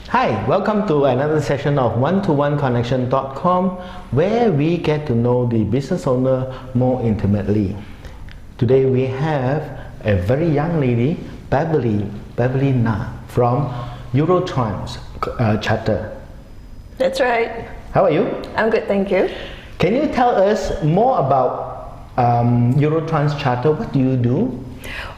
Hi, welcome to another session of one-to-one-connection.com, where we get to know the business owner more intimately. Today we have a very young lady, Beverley Na from Eurotrans charter. That's right. How are you? I'm good, thank you. Can you tell us more about Eurotrans charter? What do you do?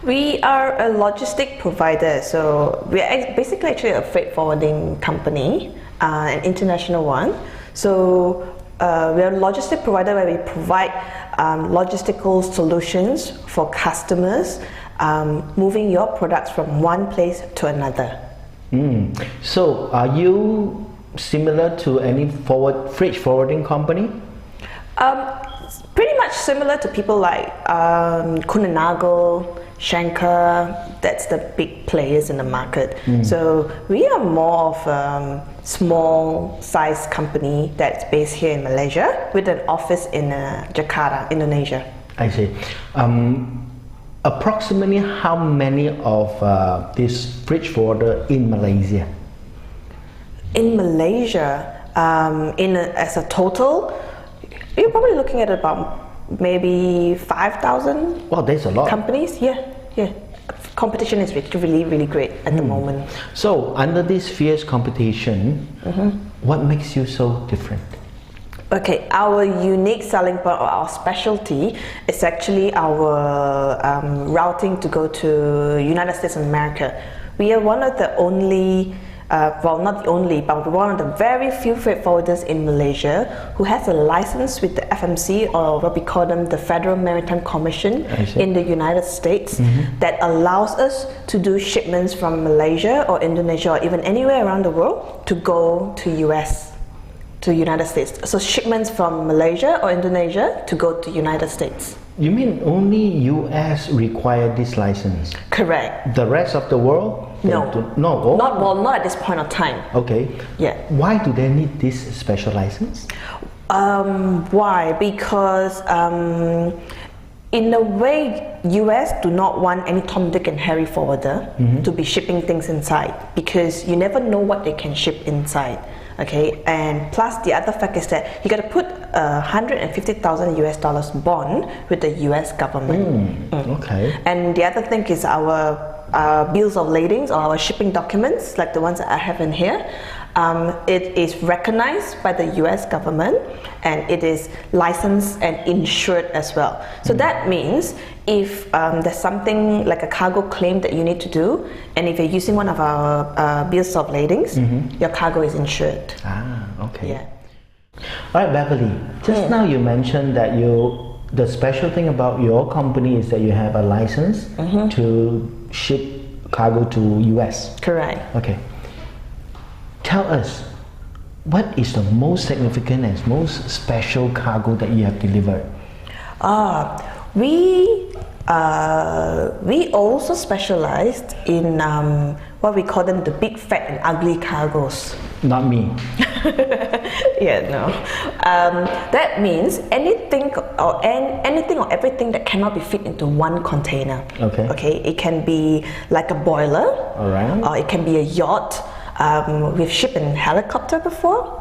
We are a logistic provider, so we are basically actually a freight forwarding company, an international one. So we are a logistic provider where we provide logistical solutions for customers, moving your products from one place to another. So are you similar to any freight forwarding company? Pretty much similar to people like Kuehne+Nagel, Schenker. That's the big players in the market. So we are more of a small size company that's based here in Malaysia with an office in Jakarta, Indonesia. I see. Approximately how many of these freight forwarder in Malaysia? In Malaysia, as a total, you're probably looking at about maybe 5,000. Wow, that's a lot. Companies. Yeah. Competition is really great at the moment. So under this fierce competition, what makes you so different? Okay, our unique selling point or our specialty is actually our routing to go to United States of America. We are one of the only well, not the only, but one of the very few freight forwarders in Malaysia who has a license with the FMC, or what we call them, the Federal Maritime Commission in the United States, that allows us to do shipments from Malaysia or Indonesia or even anywhere around the world to go to US, to United States. So shipments from Malaysia or Indonesia to go to United States. You mean only US require this license? Correct. The rest of the world? No. No. Not at this point of time. Okay. Yeah. Why do they need this special license? Why? Because in a way, US do not want any Tom, Dick and Harry forwarder to be shipping things inside, because you never know what they can ship inside. Okay, and plus the other fact is that you got to put $150,000 US bond with the US government. Okay. And the other thing is our bills of ladings, or our shipping documents, like the ones that I have in here. It is recognized by the US government, and it is licensed and insured as well. So that means if there's something like a cargo claim that you need to do, and if you're using one of our bills of ladings, your cargo is insured. Okay. Yeah. All right, Beverley, just now you mentioned that the special thing about your company is that you have a license to ship cargo to US. Correct. Okay. Tell us, what is the most significant and most special cargo that you have delivered? We also specialized in what we call them the big, fat and ugly cargos. Not me. Yeah, no. That means anything or everything that cannot be fit into one container. Okay. It can be like a boiler. All right. Or it can be a yacht. We've shipped in helicopter before.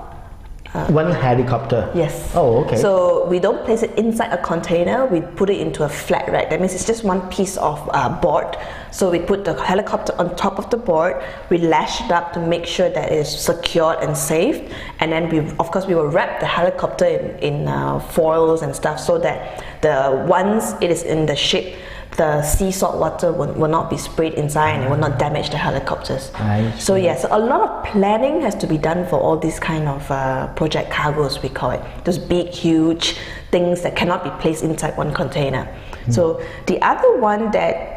One helicopter? Yes. Oh, okay. So we don't place it inside a container, we put it into a flat rack. That means it's just one piece of board. So we put the helicopter on top of the board, we lash it up to make sure that it's secured and safe. And then we will wrap the helicopter in foils and stuff, so that once it is in the ship, the sea salt water will not be sprayed inside, and it will not damage the helicopters. So yes, a lot of planning has to be done for all these kind of project cargos, we call it. Those big, huge things that cannot be placed inside one container. So the other one that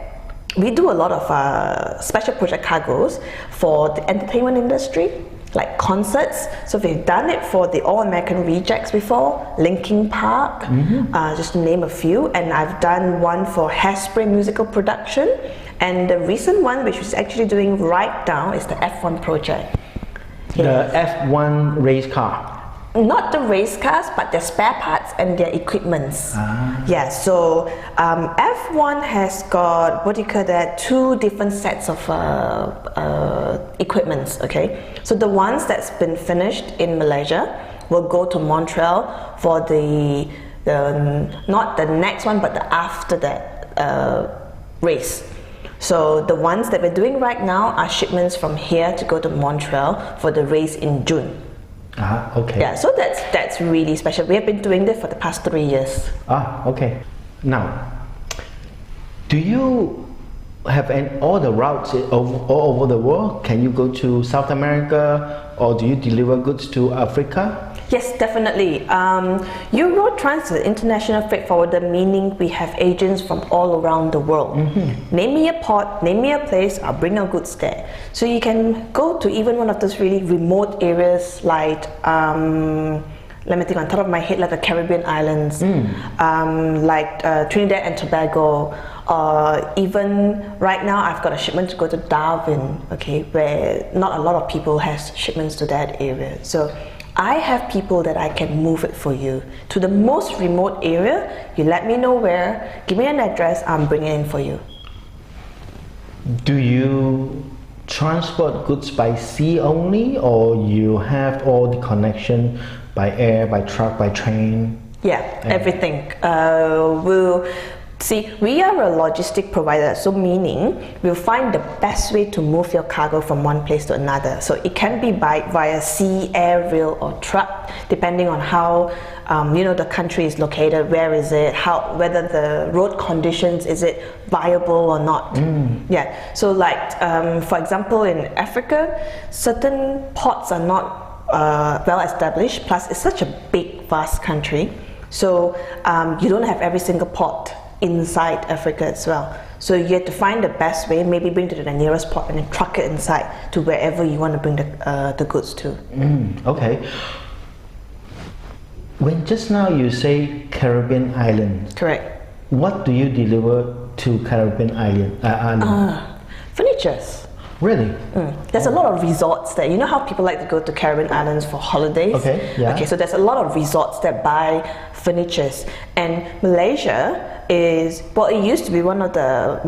we do a lot of special project cargos for the entertainment industry, like concerts. So we've done it for the All American Rejects before, Linkin Park, just to name a few. And I've done one for Hairspray musical production. And the recent one, which is actually doing right now, is the F1 project. The F1 race car. Not the race cars, but their spare parts and their equipments. Yeah, so F1 has got, what do you call that, 2 different sets of equipments, okay? So the ones that's been finished in Malaysia will go to Montreal for the not the next one, but the after that race. So the ones that we're doing right now are shipments from here to go to Montreal for the race in June. Okay. Yeah, so that's really special. We have been doing this for the past 3 years. Okay. Now, do you have all the routes all over the world? Can you go to South America, or do you deliver goods to Africa? Yes, definitely. Eurotrans is an international freight forwarder, meaning we have agents from all around the world. Name me a port, name me a place, I'll bring our goods there. So you can go to even one of those really remote areas like, let me think on top of my head, like the Caribbean islands, like Trinidad and Tobago, or even right now I've got a shipment to go to Darwin, okay, where not a lot of people has shipments to that area. So I have people that I can move it for you to the most remote area. You let me know where, give me an address, I'm bringing it in for you. Do you transport goods by sea only, or you have all the connection by air, by truck, by train? Yeah, everything. We are a logistic provider, so meaning we'll find the best way to move your cargo from one place to another. So it can be via sea, air, rail, or truck, depending on how the country is located, where is it, whether the road conditions, is it viable or not. Yeah, so like for example in Africa, certain ports are not well established, plus it's such a big, vast country, so you don't have every single port inside Africa as well. So you have to find the best way, maybe bring to the nearest port and then truck it inside to wherever you want to bring the goods to. Okay. When just now you say Caribbean islands, correct. What do you deliver to Caribbean island? Furnitures. Really? There's a lot of resorts there. You know how people like to go to Caribbean islands for holidays? Okay, yeah. Okay, so there's a lot of resorts that buy furnitures. And Malaysia is, well, it used to be one of the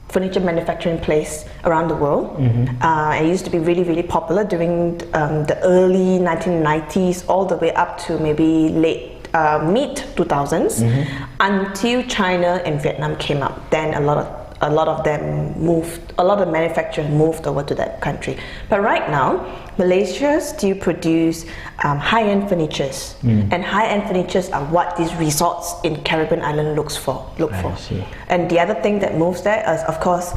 furniture manufacturing place around the world. It used to be really, really popular during the early 1990s all the way up to maybe mid 2000s until China and Vietnam came up. Then a lot of manufacturers moved over to that country. But right now, Malaysia still produce high-end furnitures, and high-end furnitures are what these resorts in Caribbean island look for. I see. And the other thing that moves there is, of course,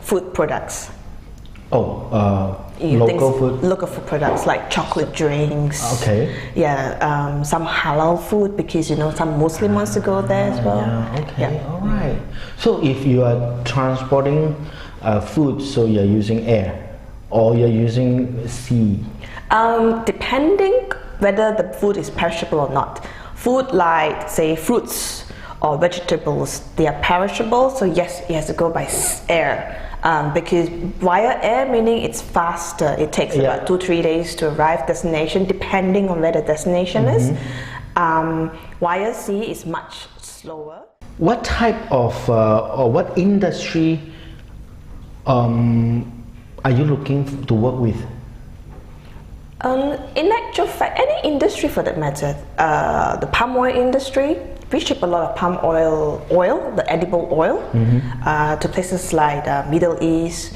food products. Local food? Local food products like chocolate drinks. Okay. Yeah, some halal food, because some Muslim wants to go there as well. Yeah, okay, Yeah. all right. So if you are transporting food, so you're using air or you're using sea? Depending whether the food is perishable or not. Food like, say, fruits or vegetables, they are perishable, so yes, it has to go by air. Because via air, meaning it's faster. It takes about 2-3 days to arrive destination, depending on where the destination is. Via sea is much slower. What type of or what industry are you looking to work with? In actual fact, any industry for that matter, the palm oil industry, we ship a lot of palm oil, the edible oil, to places like Middle East,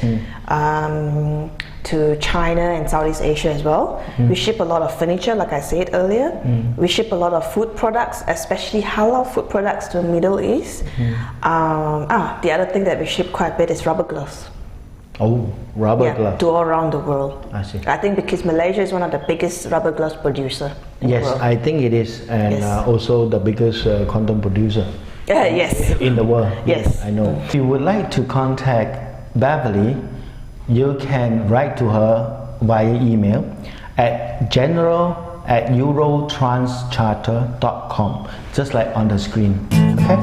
to China and Southeast Asia as well. We ship a lot of furniture, like I said earlier. We ship a lot of food products, especially halal food products, to Middle East. The other thing that we ship quite a bit is rubber gloves. Oh, rubber gloves. To all around the world. I see. I think because Malaysia is one of the biggest rubber gloves producer in the world. I think it is, and also the biggest condom producer. Yes. In the world. Yes. I know. If you would like to contact Beverley, you can write to her via email at general@eurotranscharter.com, just like on the screen. Okay?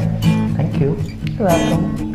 Thank you. You're welcome.